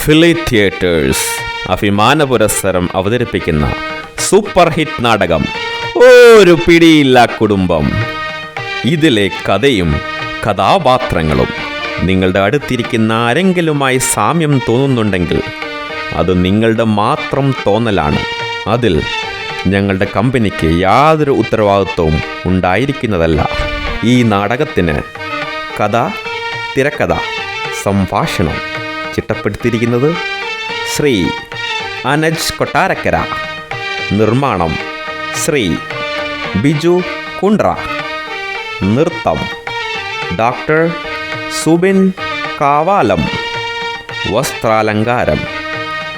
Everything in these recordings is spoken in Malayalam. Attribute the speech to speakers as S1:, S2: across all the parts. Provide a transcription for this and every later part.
S1: ഫിലി തിയേറ്റേഴ്സ് അഭിമാന പുരസ്സരം അവതരിപ്പിക്കുന്ന സൂപ്പർ ഹിറ്റ് നാടകം ഒരു പിടിയില്ല കുടുംബം. ഇതിലെ കഥയും കഥാപാത്രങ്ങളും നിങ്ങളുടെ അടുത്തിരിക്കുന്ന ആരെങ്കിലുമായി സാമ്യം തോന്നുന്നുണ്ടെങ്കിൽ അത് നിങ്ങളുടെ മാത്രം തോന്നലാണ്. അതിൽ ഞങ്ങളുടെ കമ്പനിക്ക് യാതൊരു ഉത്തരവാദിത്വവും ഉണ്ടായിരിക്കുന്നതല്ല. ഈ നാടകത്തിന് കഥ, തിരക്കഥ, സംഭാഷണം ചിട്ടപ്പെടുത്തിയിരിക്കുന്നത് ശ്രീ അനജ് കൊട്ടാരക്കര. നിർമ്മാണം ശ്രീ ബിജു കുണ്ട്ര. നൃത്തം ഡോക്ടർ സുബിൻ കാവാലം. വസ്ത്രാലങ്കാരം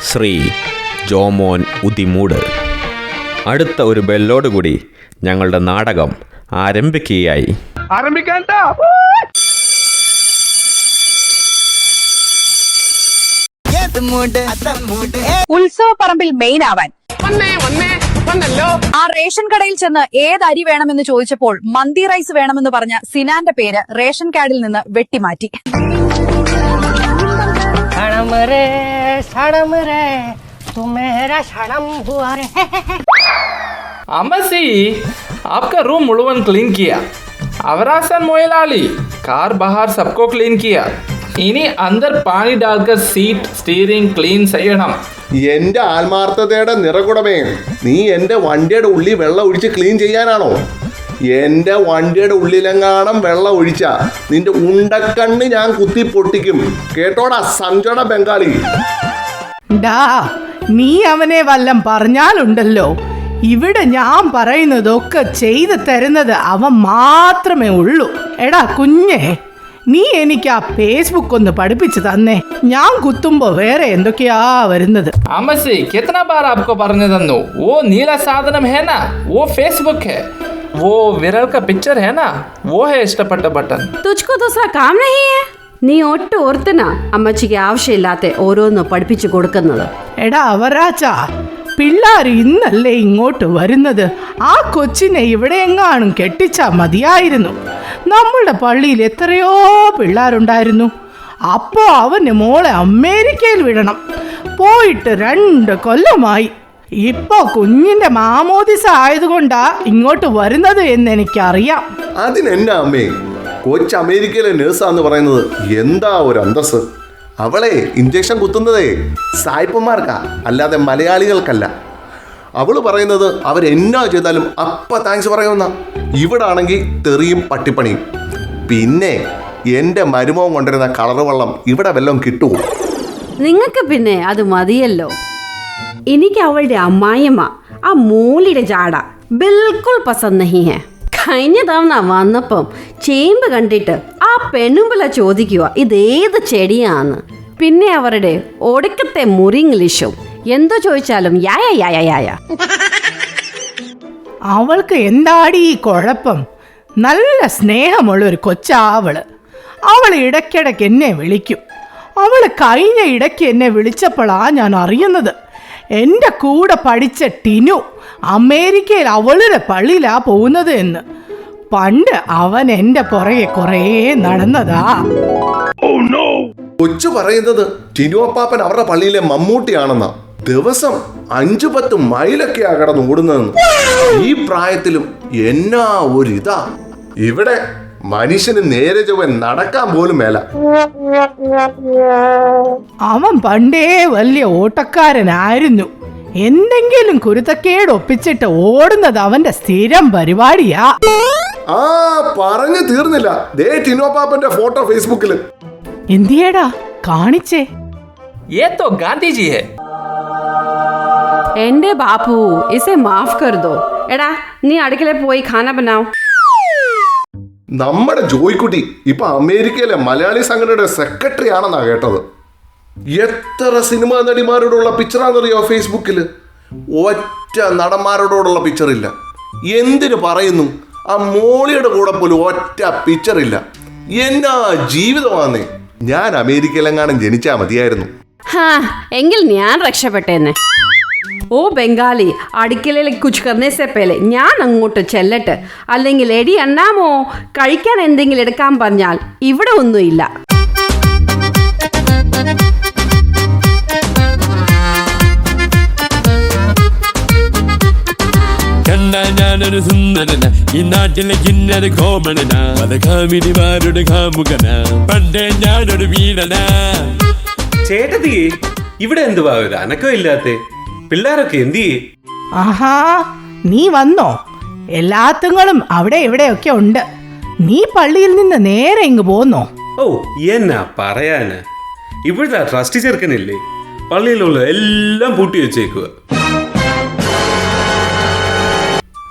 S1: ശ്രീ ജോമോൻ ഉദിമൂട്. അടുത്ത ഒരു ബെല്ലോടുകൂടി ഞങ്ങളുടെ നാടകം ആരംഭിക്കുകയായി.
S2: ഉത്സവ പറമ്പിൽ മെയിൻ ആവാൻ ആ റേഷൻ കടയിൽ ചെന്ന് ഏത് അരി വേണമെന്ന് ചോദിച്ചപ്പോൾ മന്തി റൈസ് വേണമെന്ന് പറഞ്ഞ സിനാന്റെ പേര് റേഷൻ കാർഡിൽ നിന്ന് വെട്ടിമാറ്റി.
S3: अम्मसी आपका रूम मुഴുവൻ क्लीन किया. അവരാസൻ मोयलाली कार बाहर सबको क्लीन किया. ഇനി അന്തർ പാനി ഡാൽക്കർ സീറ്റ് സ്റ്റീറിംഗ് ക്ലീൻ ചെയ്യണം.
S4: എന്റെ ആത്മാർത്ഥതയുടെ നിറകുടമേ, നീ എന്റെ വണ്ടിയുടെ ഉള്ളിൽ വെള്ളം ഒഴിച്ച് ക്ലീൻ ചെയ്യാനാണോ? എന്റെ വണ്ടിയുടെ ഉള്ളിലെങ്ങാണം വെള്ളം ഒഴിച്ച നിന്റെ ഉണ്ടക്കണ്ണ് ഞാൻ കുത്തി പൊട്ടിക്കും. കേട്ടോടാ സംജോട ബംഗാളി.
S5: ഡാ, നീ അവനെ വല്ലം പറഞ്ഞാലുണ്ടല്ലോ, ഇവിടെ ഞാൻ പറയുന്നതൊക്കെ ചെയ്തു തരുന്നത് അവൻ മാത്രമേ ഉള്ളൂ. എടാ കുഞ്ഞേ, നീ എനിക്ക് ആ ഫേസ്ബുക്ക് ഒന്ന് പഠിപ്പിച്ചു തന്നേ. ഞാൻ കുത്തുമ്പോ വേറെ എന്തൊക്കെയാ വരുന്നത്.
S3: അമ്മസി कितना बार आपको പറഞ്ഞു തന്നു. वो नीला സാധനം है ना, वो फेसबुक है. वो विरल का पिक्चर है ना, वो है ഇഷ്ടപ്പെട്ട ബട്ടൺ.
S6: तुझको दूसरा काम नहीं है. നീ ഒട്ടും ഓർത്തനാ അമ്മച്ചിക്ക് ആവശ്യമില്ലാത്ത ഓരോന്ന് പഠിപ്പിച്ചു കൊടുക്കുന്നത്.
S5: എടാ അവറാച്ചാ, പിള്ളേർ ഇന്നല്ലേ ഇങ്ങോട്ട് വരുന്നത്. ആ കൊച്ചിനെ ഇവിടെ എങ്ങാനും കെട്ടിച്ചാ മതിയായിരുന്നു. നമ്മളുടെ പള്ളിയിൽ എത്രയോ പിള്ളേരുണ്ടായിരുന്നു. അപ്പോ അവന് മോളെ അമേരിക്കയിൽ വിടണം. പോയിട്ട് 2 കൊല്ലമായി. ഇപ്പോ കുഞ്ഞിന്റെ മാമോദിസ ആയതുകൊണ്ടാ ഇങ്ങോട്ട് വരുന്നത് എന്ന് എനിക്കറിയാം.
S4: അതിനെന്നാ അമ്മേ, കൊച്ച് അമേരിക്കയിലെ നേഴ്സാന്ന് പറയുന്നത് എന്താ ഒരു അന്തസ്. അവളെ ഇഞ്ചക്ഷൻ കുത്തുന്നതേ സായിപ്പന്മാർക്കാ, അല്ലാതെ മലയാളികൾക്കല്ല. അവള് പറയുന്നത് അവരെന്നാ ചെയ്താലും അപ്പ താങ്ക്സ് പറയുമെന്ന. ഇവിടെ ആണെങ്കിൽ തെറിയും പട്ടിപ്പണിയും. പിന്നെ എൻ്റെ മരുമോൻ കൊണ്ടിരുന്ന കളർ വെള്ളം ഇവിടെ വല്ലതും കിട്ടുമോ?
S6: നിങ്ങൾക്ക് പിന്നെ അത് മതിയല്ലോ. എനിക്ക് അവളുടെ അമ്മായിയമ്മ ആ മൂലിയുടെ ജാട ബിൽക്കുൽ പസന്ത് നഹി ഹെ. കഴിഞ്ഞ തവണ വന്നപ്പം ചേമ്പ് കണ്ടിട്ട് ആ പെണ്ണുമ്പിള ചോദിക്കുക ഇതേത് ചെടിയാന്ന്. പിന്നെ അവരുടെ ഒടുക്കത്തെ മുറി ഇംഗ്ലീഷും എന്തോ ചോദിച്ചാലും യായ യായ യായ.
S5: അവൾക്ക് എന്താടി ഈ കുഴപ്പം? നല്ല സ്നേഹമുള്ളൊരു കൊച്ചാവള്. അവൾ ഇടയ്ക്കിടയ്ക്ക് എന്നെ വിളിക്കും. അവള് കഴിഞ്ഞ ഇടയ്ക്ക് എന്നെ വിളിച്ചപ്പോഴാ ഞാൻ അറിയുന്നത് എൻ്റെ കൂടെ പഠിച്ച ടിനു അമേരിക്കയിൽ അവളുടെ പള്ളിയിലാ പോകുന്നത് എന്ന്. പണ്ട് അവൻ എൻ്റെ പുറകെ കുറേ നടന്നതാ.
S4: കൊച്ചു പറയുന്നത് ടിനു അപ്പാപ്പൻ അവരുടെ പള്ളിയിലെ മമ്മൂട്ടിയാണെന്നാ. ദിവസം 5-10 മൈലൊക്കെയാ കടന്ന് ഓടുന്നതെന്ന്. ഈ പ്രായത്തിലും എന്നാ ഒരിതാ. ഇവിടെ മനുഷ്യന് നേരെ ചൊവ്വൻ നടക്കാൻ പോലും മേല.
S5: അവൻ പണ്ടേ വലിയ ഓട്ടക്കാരനായിരുന്നു. എന്തെങ്കിലും കുരുത്തക്കേട് ഒപ്പിച്ചിട്ട് ഓടുന്നത് അവന്റെ സ്ഥിരം പരിപാടിയാ.
S4: ആ പറഞ്ഞു തീർന്നില്ല. ദേ ടിനു അപ്പാപ്പന്റെ ഫോട്ടോ ഫേസ്ബുക്കില്.
S5: എന്തിയേടാ കാണിച്ചേ?
S3: ये तो गांधी जी है.
S6: എന്റെ ബാപ്പു ഇസെ മാഫ് കർ ദോ. എടാ നീ അടുക്കളയിൽ പോയി ഖാന ബനാവ്.
S4: നമ്മുടെ ജോയ്ക്കുട്ടി ഇപ്പൊ അമേരിക്കയിലെ മലയാളി സംഘടനയുടെ സെക്രട്ടറി ആണെന്നാ കേട്ടത്. എത്ര സിനിമാ നടിമാരോടുള്ള പിക്ചറാണെന്നറിയോ ഫേസ്ബുക്കിൽ? ഒറ്റ നടന്മാരോടുള്ള പിക്ചറില്ല. എന്തിനു പറയുന്നു, ആ മോളിയുടെ കൂടെ പോലും ഒറ്റ പിക്ചറില്ല. എന്നാ ജീവിതമാന്നേ. ഞാൻ അമേരിക്കയിലെങ്ങാനും ജനിച്ചാ മതിയായിരുന്നു.
S6: ഹാ, എങ്കിൽ ഞാൻ രക്ഷപ്പെട്ടേന്നെ. ഓ ബംഗാളി, അടുക്കളയിൽ കുച്ച് കർണേ സെ പേലെ ഞാൻ അങ്ങോട്ട് ചെല്ലട്ടെ. അല്ലെങ്കിൽ എടി അണ്ണാമോ കഴിക്കാൻ എന്തെങ്കിലും എടുക്കാൻ പറഞ്ഞാൽ ഇവിടെ ഒന്നുമില്ല.
S7: ഞാനൊരു സുന്ദരന, ഈ നാട്ടിലെ കിന്നര കോമണന, പതകാമിനിമാരുടെ കാമുകന, പണ്ടേ ഞാനൊരു വീരന.
S1: ചേട്ടത്തിയെ ഇവിടെ എന്തുവാ ഒരു അനക്കം ഇല്ലാത്തെ? പിള്ളേരൊക്കെ എന്തിയേ?
S5: ആഹാ, നീ വന്നോ? എല്ലാത്തുങ്ങളും അവിടെ ഇവിടെയൊക്കെ ഉണ്ട്. നീ പള്ളിയിൽ നിന്ന് നേരെ ഇങ്ങ് പോന്നോ?
S1: ഓ എന്നാ പറയാന്, ഇവിടുത്തെ ട്രസ്റ്റ് ചെറുക്കനില്ലേ, പള്ളിയിലുള്ള എല്ലാം പൂട്ടി വെച്ചേക്കുക.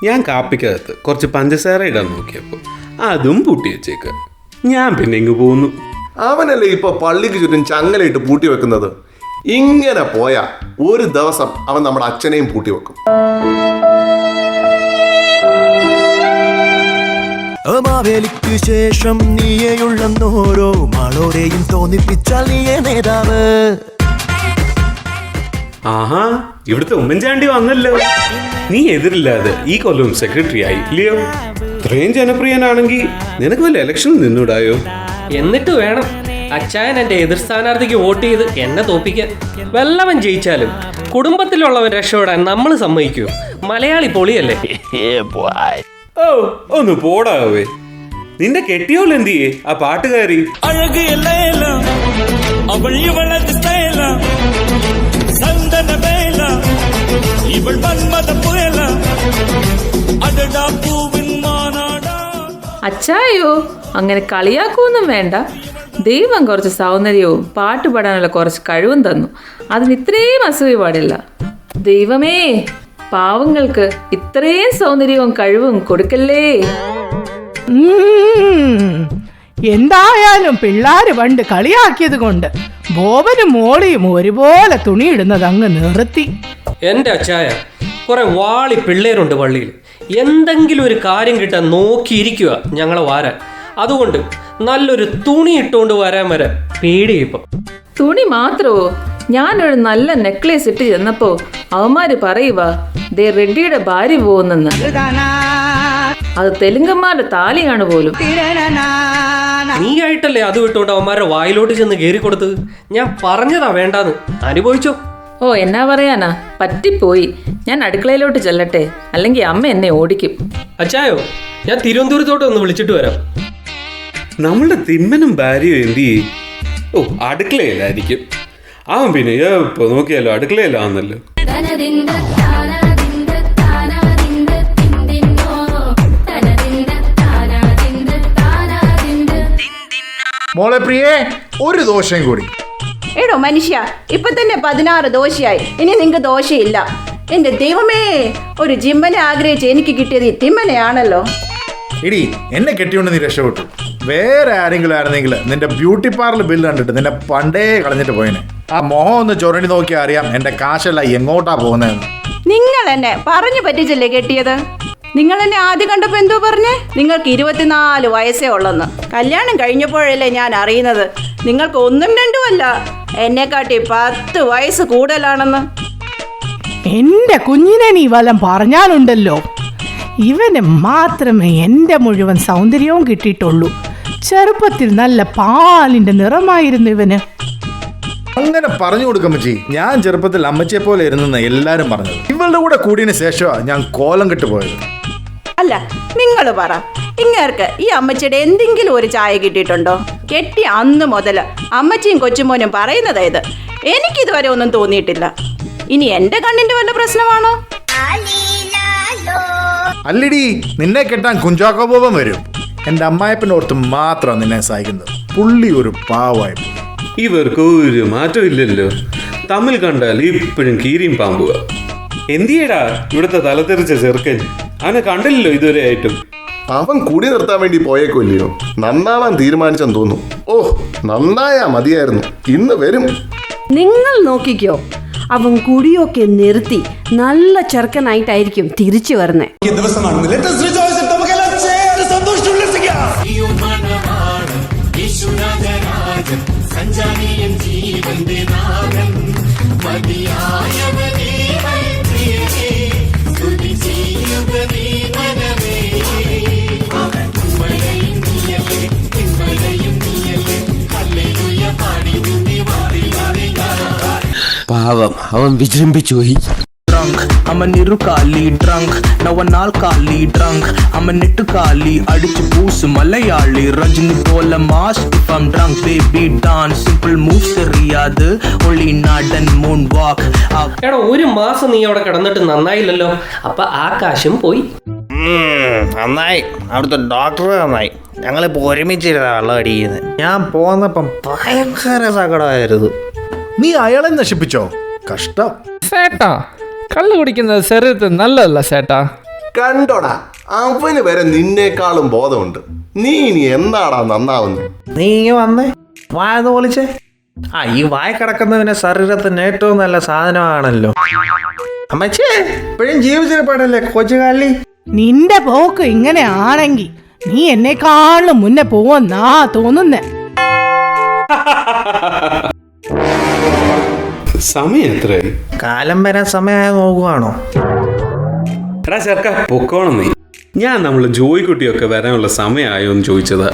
S1: ഞാൻ കാപ്പിക്കകത്ത് കുറച്ച് പഞ്ചസാര ഇടാൻ നോക്കിയപ്പോൾ അതും പൂട്ടി വെച്ചേക്കുക. ഞാൻ പിന്നെ ഇങ്ങ് പോന്നു.
S4: അവനല്ലേ ഇപ്പൊ പള്ളിക്ക് ചുറ്റും ചങ്ങലയിട്ട് പൂട്ടി വെക്കുന്നത്. ഇങ്ങനെ പോയാ ഒരു ദിവസം അവൻ നമ്മുടെ അച്ഛനെയും പൂട്ടി വെക്കും.
S8: മാവേലിക്ക് ശേഷം നീയെയുള്ളോരോ മാളോരെയും തോന്നിപ്പിച്ചാൽ നീയേ നേതാവ്.
S1: ആഹാ, ഇവിടുത്തെ ഉമ്മൻചാണ്ടി വന്നല്ലോ. നീ എതിരില്ലാതെ ഈ കൊല്ലം സെക്രട്ടറി ആയി ഇല്ലയോ? ഇത്രയും ജനപ്രിയനാണെങ്കിൽ നിനക്ക് വല്ല ഇലക്ഷനിൽ നിന്നൂടായോ?
S9: എന്നിട്ട് വേണം അച്ചായൻ എന്റെ എതിർ സ്ഥാനാർത്ഥിക്ക് വോട്ട് ചെയ്ത് എന്നെ തോപ്പിക്കാൻ. വല്ലവൻ ജയിച്ചാലും കുടുംബത്തിലുള്ളവൻ രക്ഷപ്പെടാൻ നമ്മൾ സമ്മതിക്കൂ? മലയാളി പൊളിയല്ലേ?
S1: ഓ ഒന്ന് പോടാവേ. നിന്റെ കെട്ടിയോൾ എന്തിയേ ആ പാട്ടുകാരി?
S10: അച്ചായോ അങ്ങനെ കളിയാക്കൊന്നും വേണ്ട. ദൈവം കുറച്ച് സൗന്ദര്യവും പാട്ട് പാടാനുള്ള കുറച്ച് കഴിവും തന്നു. അതിന് ഇത്രയും അസൂയ പാടില്ല. ദൈവമേ, പാവങ്ങൾക്ക് ഇത്രയും സൗന്ദര്യവും കഴിവും കൊടുക്കല്ലേ.
S5: എന്തായാലും പിള്ളാര് പണ്ട് കളിയാക്കിയത് കൊണ്ട് ബോബനും മോളിയും ഒരുപോലെ തുണിയിടുന്നത് അങ്ങ് നിർത്തി.
S9: എന്റെ അച്ചായ, കുറെ വാളി പിള്ളേരുണ്ട് പള്ളിയിൽ. എന്തെങ്കിലും ഒരു കാര്യം കിട്ടാൻ നോക്കിയിരിക്കുക ഞങ്ങളെ വാരാൻ. അതുകൊണ്ട് നല്ലൊരു തുണി ഇട്ടുകൊണ്ട് വരാൻ വരെ പേടിയിപ്പം.
S10: തുണി മാത്രമോ? ഞാനൊരു നല്ല നെക്ലേസ് ഇട്ട് ചെന്നപ്പോ അവന്മാര് പറയുവാ ദേ റെഡ്ഡിയുടെ ഭാര്യ പോകുന്നെന്ന്. അത് തെലുങ്കന്മാരുടെ താലിയാണ് പോലും.
S9: നീ ആയിട്ടല്ലേ അത് വിട്ടുകൊണ്ട് അവന്മാരുടെ വായിലോട്ട് ചെന്ന് കയറി കൊടുത്തത്? ഞാൻ പറഞ്ഞതാ വേണ്ടാന്ന്. അനുഭവിച്ചോ?
S10: ഓ, എന്നാ പറയാനാ, പറ്റിപ്പോയി. ഞാൻ അടുക്കളയിലോട്ട് ചെല്ലട്ടെ, അല്ലെങ്കിൽ അമ്മ എന്നെ ഓടിക്കും.
S9: അച്ചായോ, ഞാൻ തിരുവനന്തപുരത്തോട്ട് ഒന്ന് വിളിച്ചിട്ട് വരാം.
S1: നമ്മളുടെ തിമ്മനും ഭാര്യയും എന്തിയേ? ഓ അടുക്കളയിലായിരിക്കും. അവൻ പിന്നെ എപ്പോ നോക്കിയാലോ അടുക്കളയിലാന്നല്ലോ.
S11: മോളെ പ്രിയേ, ഒരു ദോശയും കൂടി.
S6: എടോ മനുഷ്യ, ഇപ്പൊ തന്നെ 16 ദോശയായി. ഇനി നിങ്ങക്ക് ദോശയില്ല. എന്റെ ദൈവമേ, ഒരു ജിമ്മനെ ആഗ്രഹിച്ച് എനിക്ക് കിട്ടിയത് ഈ തിമ്മനെയാണല്ലോ.
S11: ഇടി, എന്നെ കെട്ടിയോണ്ട് നീ രക്ഷപ്പെട്ടു. വേറെ ആരെങ്കിലും ആയിരുന്നെങ്കിൽ നിന്റെ ബ്യൂട്ടി പാർലർ ബില്ല് കണ്ടിട്ട് നിന്നെ പണ്ടേ കളഞ്ഞിട്ട് പോയനെ. ആ മോഹം ഒന്ന് ചൊരണ്ടി നോക്കിയാൽ അറിയാം എന്റെ കാശല്ല എങ്ങോട്ടാ പോകുന്നതെന്ന്.
S6: നിങ്ങൾ എന്നെ പറഞ്ഞു പറ്റിച്ചല്ലേ കെട്ടിയത്? നിങ്ങൾ എന്നെ ആദ്യം കണ്ടപ്പോ എന്തോ പറഞ്ഞേ? നിങ്ങൾക്ക് 24 വയസ്സേ ഉള്ളെന്ന്. കല്യാണം കഴിഞ്ഞപ്പോഴല്ലേ ഞാൻ അറിയുന്നത് നിങ്ങൾക്ക് 1ഉം 2ഉം അല്ല, എന്നെക്കാട്ടി 10 വയസ്സ് കൂടുതലാണെന്ന്.
S5: എന്റെ കുഞ്ഞിനെ നീ വല്ലം പറഞ്ഞാലുണ്ടല്ലോ. ഇവന് മാത്രമേ എൻ്റെ മുഴുവൻ സൗന്ദര്യവും കിട്ടിയിട്ടുള്ളൂ. ചെറുപ്പത്തിൽ നല്ല പാലിന്റെ നിറമായിരുന്നു ഇവന്.
S11: അങ്ങനെ പറഞ്ഞു കൊടുക്കമ്മച്ചി. ഞാൻ ചെറുപ്പത്തിൽ അമ്മച്ചിയെ പോലെ ഇരുന്നെന്ന് എല്ലാരും പറഞ്ഞത്. ഇവളുടെ കൂടെ കൂടിയതിന് ശേഷമാണ് ഞാൻ കോലം കെട്ട് പോയത്.
S6: അല്ല, നിങ്ങൾ പറ, ഇങ്ങേർക്ക് ഈ അമ്മച്ചിയുടെ എന്തെങ്കിലും ഒരു ചായ കിട്ടിയിട്ടുണ്ടോ? കെട്ടിയ അന്ന് മുതൽ അമ്മച്ചിയും കൊച്ചുമോനും പറയുന്നതാ ഇത്. എനിക്കിതുവരെ ഒന്നും തോന്നിയിട്ടില്ല. ഇനി എന്റെ കണ്ണിന്റെ വല്ല പ്രശ്നമാണോ?
S11: അല്ലടി, നിന്നെ കെട്ടാൻ കുഞ്ചാക്കോ ബോബൻ വരും. എന്റെ അമ്മായപ്പൻ്റെ ഓർത്ത് മാത്രമാണ് നിന്നെ സഹായിക്കുന്നത്. പുള്ളി ഒരു പാവായി.
S1: ഇവർക്ക് ഒരു മാറ്റം ഇല്ലല്ലോ. തമ്മിൽ കണ്ടാൽ ഇപ്പോഴും കീരിയും പാമ്പുക. എന്തിയേടാ ഇവിടുത്തെ തലതെറിച്ച ചെറുക്കൻ? അവനെ കണ്ടില്ലല്ലോ ഇതുവരെ ആയിട്ടും.
S4: അവൻ കൂടി നിർത്താൻ വേണ്ടി പോയേക്കില്ലയോ? നന്നാവാൻ തീരുമാനിച്ചെന്ന് തോന്നുന്നു. ഓ, നന്നായാ മതിയായിരുന്നു. ഇന്ന് വരും.
S6: നിങ്ങൾ നോക്കിക്കോ, അവൻ കുടിയൊക്കെ നിർത്തി നല്ല ചെറുക്കനായിട്ടായിരിക്കും തിരിച്ചു വരുന്നേ.
S7: പാവം, അവൻ വിജൃംഭിച്ചു പോയി.
S8: I'm a Nirukali drunk, now a Nalkali drunk. I'm a Nittukali, adichu poosu Malayali. Rajini pola mask if I'm drunk, baby dance. Simple moves theriyadu, only nod and moonwalk.
S9: എടാ, ഒരു മാസം നീ അവിടെ കിടന്നിട്ട് നന്നായില്ലല്ലോ. അപ്പൊ ആ കാശും പോയി.
S12: നന്നായി, അവിടുത്തെ ഡോക്ടർ നന്നായി. ഞങ്ങളിപ്പോൾ ഒരുമിച്ചിരുന്ന വെള്ളം അടിക്കുന്നത്. ഞാൻ പോന്നപ്പം ഭയങ്കര സങ്കടമായിരുന്നു.
S11: നീ അയാളെ നശിപ്പിച്ചോ? കഷ്ടം.
S3: സേട്ടാ, കള്ള് കുടിക്കുന്നത് ശരീരത്തിന് നല്ലതല്ല സേട്ടാ.
S4: കണ്ടോടാ, അവന് വരെ നിന്നേക്കാളും ബോധമുണ്ട്. നീ ഇനി എന്താടാ നന്നാവുന്നത്?
S12: നീ ഇങ്ങ് വന്നേ, വായ തോളിച്ചേ. ഈ വായ കിടക്കുന്നതിന് ശരീരത്തിന് ഏറ്റവും നല്ല സാധനമാണല്ലോ. അമ്മച്ചേ, ഇപ്പോഴും ജീവിച്ചിരിപ്പടല്ലേ കൊച്ചുകാലി?
S5: നിന്റെ പോക്ക് ഇങ്ങനെ ആണെങ്കി നീ എന്നെക്കാളും മുന്നേ പോവെന്നാ തോന്നുന്നേ.
S1: സമയം എത്രയായി?
S12: കാലം വരാൻ സമയമായി നോക്കുവാണോ?
S1: എടാ ചെറുക്ക, പൊക്കോണം നീ. ഞാൻ നമ്മള് ജോയിക്കുട്ടിയൊക്കെ വരാനുള്ള സമയമായോ എന്ന് ചോദിച്ചതാ.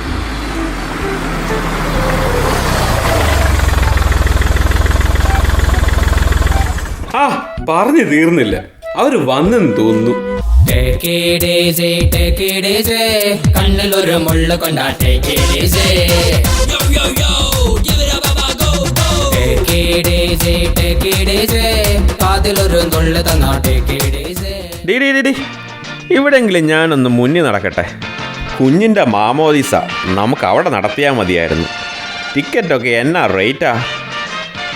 S1: ആ, പറഞ്ഞു തീർന്നില്ല. അവര് വന്നെന്ന് തോന്നുന്നു.
S13: കണ്ണിലൊരു മുള്ള കൊണ്ടാ
S14: ഇവിടെങ്കിലും ഞാനൊന്ന് മുന്നിൽ നടക്കട്ടെ. കുഞ്ഞിൻ്റെ മാമോദിസ നമുക്ക് അവിടെ നടത്തിയാൽ മതിയായിരുന്നു. ടിക്കറ്റൊക്കെ എന്നാ റേറ്റാ?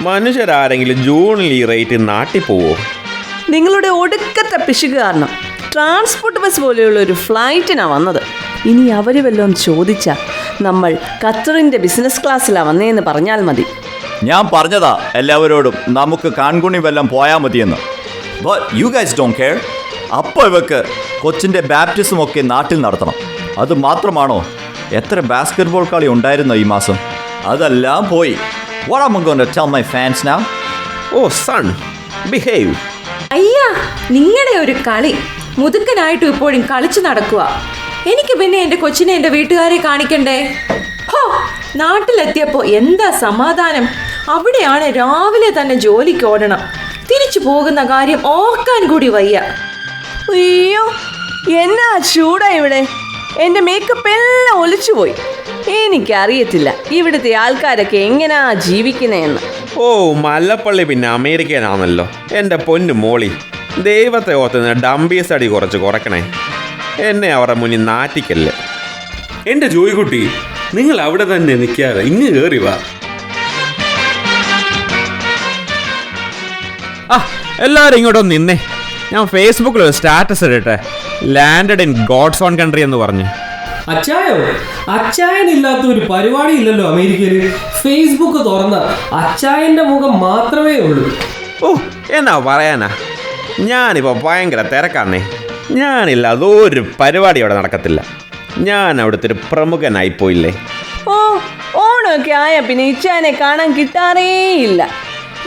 S14: മനുഷ്യരാരെങ്കിലും ജൂണിൽ ഈ റേറ്റ് നാട്ടിൽ പോവോ?
S15: നിങ്ങളുടെ ഒടുക്കത്തെ പിശുക്ക് കാരണം ട്രാൻസ്പോർട്ട് ബസ് പോലെയുള്ള ഒരു ഫ്ലൈറ്റിനാണ് വന്നത്. ഇനി അവർ വല്ലതും ചോദിച്ചാൽ നമ്മൾ ഖത്തറിൻ്റെ ബിസിനസ് ക്ലാസ്സിലാണ് വന്നതെന്ന് പറഞ്ഞാൽ മതി.
S16: ഞാൻ പറഞ്ഞതാ എല്ലാവരോടും നമുക്ക് കാൺകുണി വല്ലം പോയാൽ മതിയെന്ന്. But you guys don't care. അപ്പോൾ ഇവക്ക് കൊച്ചിൻ്റെ ബാപ്റ്റിസം ഒക്കെ നാട്ടിൽ നടത്തണം. അത് മാത്രമാണോ? എത്ര ബാസ്കറ്റ്ബോൾ കളി ഉണ്ടായിരുന്നു ഈ മാസം? അതെല്ലാം പോയി. What am I going to tell my fans now?
S14: Oh son, behave.
S17: അയ്യാ, നിങ്ങളുടെ ഒരു കളി മുതുക്കനായിട്ടും ഇപ്പോഴും കളിച്ചു നടക്കുക. എനിക്ക് പിന്നെ എൻ്റെ കൊച്ചിനെ എൻ്റെ വീട്ടുകാരെ കാണിക്കണ്ടേ? ഹോ, നാട്ടിലെത്തിയപ്പോൾ എന്താ സമാധാനം. അവിടെയാണ് രാവിലെ തന്നെ ജോലിക്ക് ഓടണം. തിരിച്ചു പോകുന്ന കാര്യം ഓർക്കാൻ കൂടി വയ്യ.
S15: അയ്യോ, എന്നാ ചൂടാ ഇവിടെ. എൻ്റെ മേക്കപ്പ് എല്ലാം ഒലിച്ചുപോയി. എനിക്കറിയത്തില്ല ഇവിടുത്തെ ആൾക്കാരൊക്കെ എങ്ങനെയാ ജീവിക്കുന്നതെന്ന്.
S14: ഓ, മല്ലപ്പള്ളി പിന്നെ അമേരിക്കനാണല്ലോ. എൻ്റെ പൊന്നു മോളി, ദൈവത്തെ ഓർത്തുന്ന ഡംബീസ് അടി കുറയ്ക്കണേ. എന്നെ അവരുടെ മുന്നിൽ നാറ്റിക്കല്ലേ.
S1: എൻ്റെ ജോയിക്കുട്ടി, നിങ്ങൾ അവിടെ തന്നെ നിൽക്കാതെ ഇങ്ങ് കയറി വാ.
S14: എല്ലാവരും ഇങ്ങോട്ടൊന്ന് നിന്നേ. ഞാൻ ഫേസ്ബുക്കിൽ ഒരു സ്റ്റാറ്റസ് ഇടട്ടെ. Landed in God's own country എന്ന് പറഞ്ഞ്.
S9: അച്ചായോ, അച്ചായനില്ലാത്ത ഒരു പരിപാടി ഇല്ലല്ലോ അമേരിക്കയിൽ. ഫേസ്ബുക്ക് തുറന്ന അച്ചായന്റെ മുഖം മാത്രമേ ഉള്ളൂ.
S14: ഓ, എന്നാ പറയാനാ, ഞാനിപ്പോൾ ഭയങ്കര തിരക്കാണേ. ഞാനില്ല അതൊരു പരിപാടി അവിടെ നടക്കത്തില്ല. ഞാൻ അവിടുത്തെ ഒരു പ്രമുഖനായിപ്പോയില്ലേ.
S15: ഓ, ഓണമൊക്കെ ആയ പിന്നെ ഇച്ചായനെ കാണാൻ കിട്ടാറേയില്ല.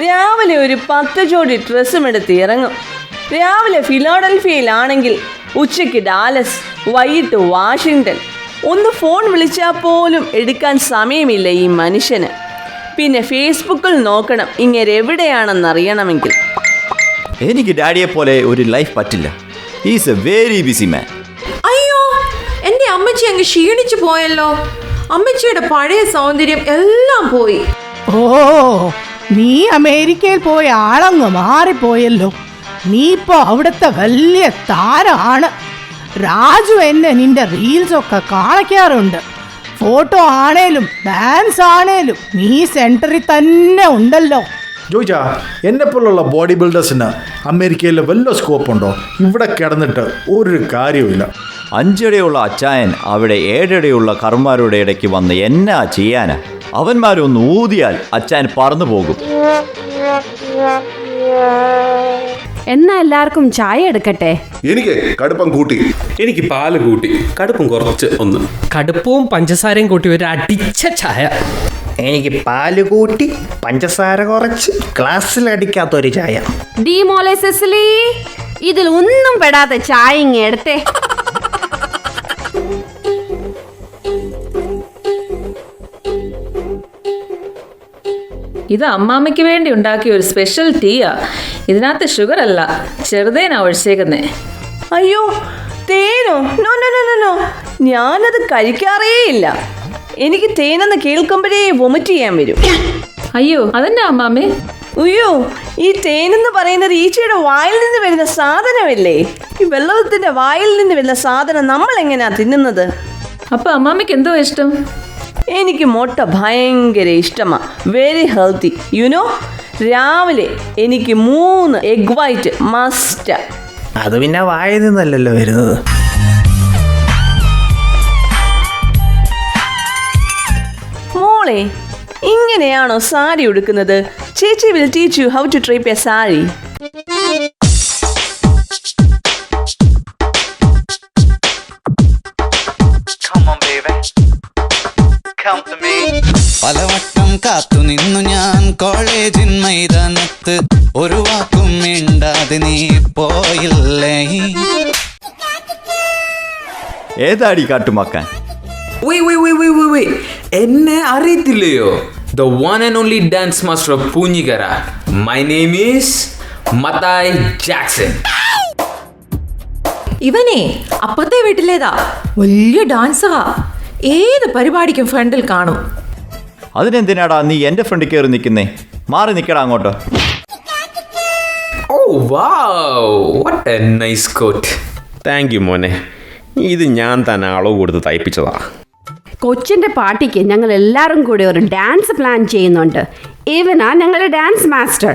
S15: രാവിലെ ഒരു 10 ജോഡി ഡ്രസ്സും എടുത്ത് ഇറങ്ങും. രാവിലെ ഫിലാഡൽഫിയയിലാണെങ്കിൽ ഉച്ചയ്ക്ക് ഡാലസ്, വൈകിട്ട് വാഷിങ്ടൺ. ഒന്ന് ഫോൺ വിളിച്ചാൽ പോലും എടുക്കാൻ സമയമില്ല ഈ മനുഷ്യന്. പിന്നെ ഫേസ്ബുക്കിൽ നോക്കണം ഇങ്ങനെ എവിടെയാണെന്നറിയണമെങ്കിൽ.
S16: എനിക്ക് ഡാഡിയെ പോലെ ഒരു ലൈഫ് പറ്റില്ല. He's A very busy man.
S17: അയ്യോ, എൻ്റെ അമ്മച്ചി അങ്ങ് ക്ഷീണിച്ചു പോയല്ലോ. അമ്മച്ചിയുടെ പഴയ സൗന്ദര്യം എല്ലാം പോയി.
S5: ഓ, നീ അമേരിക്കയിൽ പോയ ആളങ്ങ് മാറിപ്പോയല്ലോ. നീ ഇപ്പോ അവിടുത്തെ വലിയ താരമാണ്. രാജു എന്നെ നിന്റെ റീൽസൊക്കെ കാണിക്കാറുണ്ട്. ഫോട്ടോ ആണേലും ഡാൻസ് ആണേലും നീ സെന്ററിൽ തന്നെ ഉണ്ടല്ലോ.
S11: ജോയിച്ചാ, എന്നെപ്പോലുള്ള ബോഡി ബിൽഡേഴ്സിന് അമേരിക്കയിൽ വല്ല സ്കോപ്പ് ഉണ്ടോ? ഇവിടെ കിടന്നിട്ട് ഒരു കാര്യവുമില്ല.
S16: 5 അടിയുള്ള അച്ചായൻ അവിടെ 7 അടിയുള്ള കർമാരുടെ ഇടയ്ക്ക് വന്ന് എന്നാ ചെയ്യാനാ? അവന്മാരൊന്ന് ഊതിയാൽ അച്ചായൻ പറന്നു പോകും.
S6: എന്നാ എല്ലാവർക്കും ചായ എടുക്കട്ടെ.
S4: എനിക്ക് കടുപ്പം കൂട്ടി.
S1: എനിക്ക് പാല് കൂട്ടി. കടുപ്പം കുറച്ച് ഒന്ന്.
S9: കടുപ്പവും പഞ്ചസാരയും കൂട്ടി ഒരു അടിച്ച ചായ.
S12: എനിക്ക് പാല് കൂട്ടി പഞ്ചസാര കുറച്ച് ഗ്ലാസ്സിൽ അടിക്കാത്തൊരു ചായ.
S6: ഡി മോളെ സെസിലി, ഇതിൽ ഒന്നും പെടാത്ത ചായ ഇങ്ങ് എടുത്തേ.
S10: ഇത് അമ്മാമ്മയ്ക്ക് വേണ്ടി ഉണ്ടാക്കിയ ഒരു സ്പെഷ്യൽ ടീയാ. ഇതിനകത്ത് ഷുഗർ അല്ല, ചെറുതേനാ ഒഴിച്ചേക്കുന്നേ.
S15: അയ്യോ, തേനോ? No no no no no, ഞാനത് കഴിക്കാറേ ഇല്ല. എനിക്ക് തേനെന്ന് കേൾക്കുമ്പോഴേ വൊമിറ്റ് ചെയ്യാൻ വരും.
S10: അയ്യോ, അതെന്നാ അമ്മാമ്മേ?
S15: അയ്യോ, ഈ തേനെന്ന് പറയുന്നത് ഈച്ചയുടെ വായിൽ നിന്ന് വരുന്ന സാധനമല്ലേ? ഈ വെള്ളത്തിന്റെ വായിൽ നിന്ന് വരുന്ന സാധനം നമ്മൾ എങ്ങനെയാ തിന്നുന്നത്?
S10: അപ്പൊ അമ്മാമ്മയ്ക്ക് എന്തോ ഇഷ്ടം?
S15: എനിക്ക് മുട്ട ഭയങ്കര ഇഷ്ടമാണ്. Very healthy you know. രാവിലെ എനിക്ക് 3 എഗ് വൈറ്റ് മസ്റ്റ്.
S12: അത് പിന്നെ വായിൽ നിന്നല്ലല്ലോ വരുന്നത്.
S15: മോളെ, ഇങ്ങനെയാണോ സാരി ഉടുക്കുന്നത്? ചേച്ചി will teach you how to drape a sari.
S18: പലവട്ടം കാത്തു നിന്നു ഞാൻ കോളേജിൻ മൈതാനത്ത്, ഒരു വാക്കും മിണ്ടാതെ നീ പോയില്ലേ.
S16: ഏതാടി കാട്ടുമാക്കാൻ?
S19: എന്നെ അറിയത്തില്ലയോ? The one and only dance master of Punjikara. My name is Matai Jackson.
S17: ഇവനെ അപ്പത്തെ വീട്ടിലേതാ, വലിയ ഡാൻസറാ. ഏത് പരിപാടിക്കും ഫ്രണ്ടിൽ കാണും.
S16: അതിനെന്തിനാടാ നീ എൻ്റെ ഫ്രണ്ടിൽ കയറി നിൽക്കുന്നേ? മാറി നിൽക്കടാ അങ്ങോട്ട്.
S19: Oh wow, what a nice coat.
S14: Thank you മോനെ. ഇത് ഞാൻ തന്നെ അളവ് കൊടുത്ത് തയ്പ്പിച്ചതാ.
S6: കൊച്ചിൻ്റെ പാർട്ടിക്ക് ഞങ്ങൾ എല്ലാവരും കൂടി ഒരു ഡാൻസ് പ്ലാൻ ചെയ്യുന്നുണ്ട്. ഇവനാ ഞങ്ങളുടെ ഡാൻസ് മാസ്റ്റർ.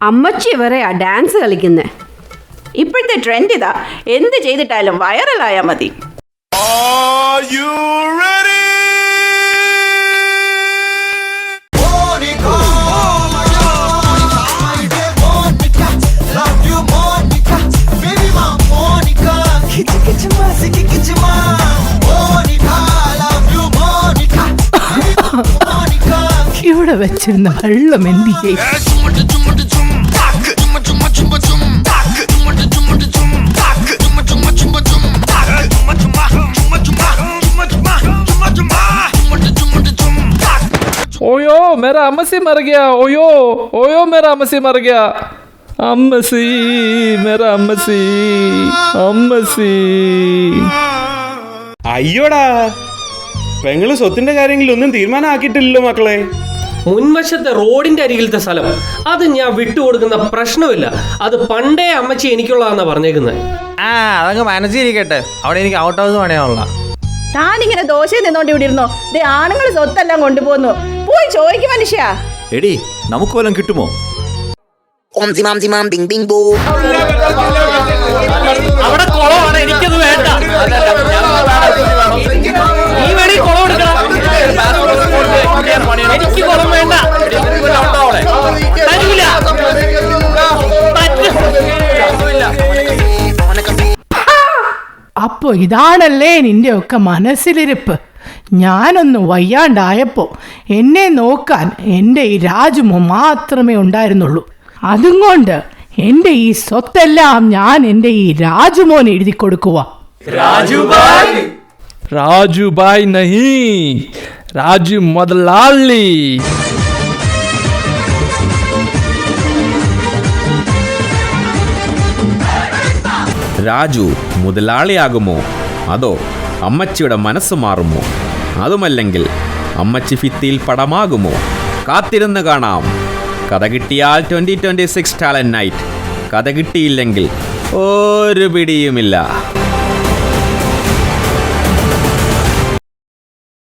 S6: അമ്മച്ചി വരെയാ ഡാൻസ് കളിക്കുന്നത്. ഇപ്പോഴത്തെ ട്രെൻഡ് ഇതാ, എന്ത് ചെയ്തിട്ടാലും വൈറലായാൽ മതി.
S5: ഇവിടെ വെച്ചിരുന്ന വെള്ളം എന്തിയെ?
S3: ओयो मेरा अम्मसी मर गया. ओयो ओयो मेरा अम्मसी मर गया. अम्मसी मेरा अम्मसी अम्मसी.
S1: അയ്യോടാ, പെങ്ങള് സ്വത്തിന്റെ കാര്യങ്ങളിൽ ഒന്നും തീരുമാനമാക്കിയിട്ടില്ലല്ലോ മക്കളെ.
S9: മുൻവശത്തെ റോഡിന്റെ അരികിലത്തെ സ്ഥലം അത് ഞാൻ വിട്ടുകൊടുക്കുന്ന പ്രശ്നമില്ല. അത് പണ്ടേ അമ്മച്ചി എനിക്കുള്ളതാന്നാ പറഞ്ഞേക്കുന്നത്.
S12: അതങ്ങ് മനസ്സിരിക്കട്ടെ. അവിടെ എനിക്ക് ഔട്ട് ഹൗസ് പണിയാനുള്ള.
S20: താനിങ്ങനെ ദോശയിൽ നിന്നോണ്ട് ഇവിടെ ഇരുന്നോ? ആണുങ്ങൾ സ്വത്തെല്ലാം കൊണ്ടുപോകുന്നു. പോയി ചോദിക്കും മനുഷ്യ.
S16: എടി, നമുക്ക് വല്ലതും കിട്ടുമോ?
S9: അവിടെ കുളമാണ്, എനിക്കത് വേണ്ട. എനിക്ക് കുളം വേണ്ട.
S5: അപ്പോ ഇതാണല്ലേ നിന്റെ ഒക്കെ മനസ്സിലിരിപ്പ്. ഞാനൊന്ന് വയ്യാണ്ടായപ്പോ എന്നെ നോക്കാൻ എൻ്റെ ഈ രാജുമോ മാത്രമേ ഉണ്ടായിരുന്നുള്ളൂ. അതുകൊണ്ട് എൻ്റെ ഈ സ്വത്തെല്ലാം ഞാൻ എൻ്റെ ഈ രാജുമോൻ എഴുതി കൊടുക്കുക.
S3: राजूभाई नहीं, राजू मुदलाली.
S14: രാജു മുതലാളിയാകുമോ, അതോ അമ്മച്ചിയുടെ മനസ്സ് മാറുമോ? അതുമല്ലെങ്കിൽ അമ്മച്ചി ഭിത്തിയിൽ പടമാകുമോ? കാത്തിരുന്ന് കാണാം. കഥ കിട്ടിയാൽ 2026 ടാലന്റ് നൈറ്റ്, കഥ കിട്ടിയില്ലെങ്കിൽ ഒരു പിടിയുമില്ല.